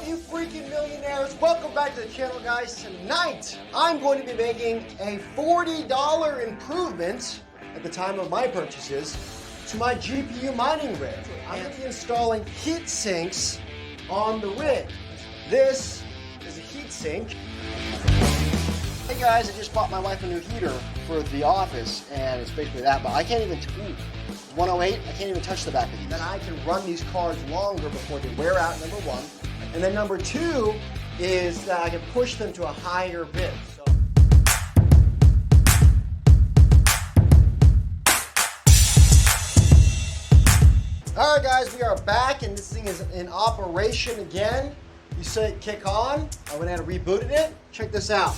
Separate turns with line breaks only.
up, you freaking millionaires? Welcome back to the channel, guys. Tonight, I'm going to be making a $40 improvement at the time of my purchases to my GPU mining rig. I'm going to be installing heat sinks on the rig. This is a heat sink. Hey guys, I just bought my wife a new heater for the office, and it's basically that, but I can't even, 108, I can't even touch the back of these. Then I can run these cars longer before they wear out, number one. And then number two is that I can push them to a higher bit. So all right guys, we are back and this thing is in operation again. You say kick on, I went ahead and rebooted it. Check this out.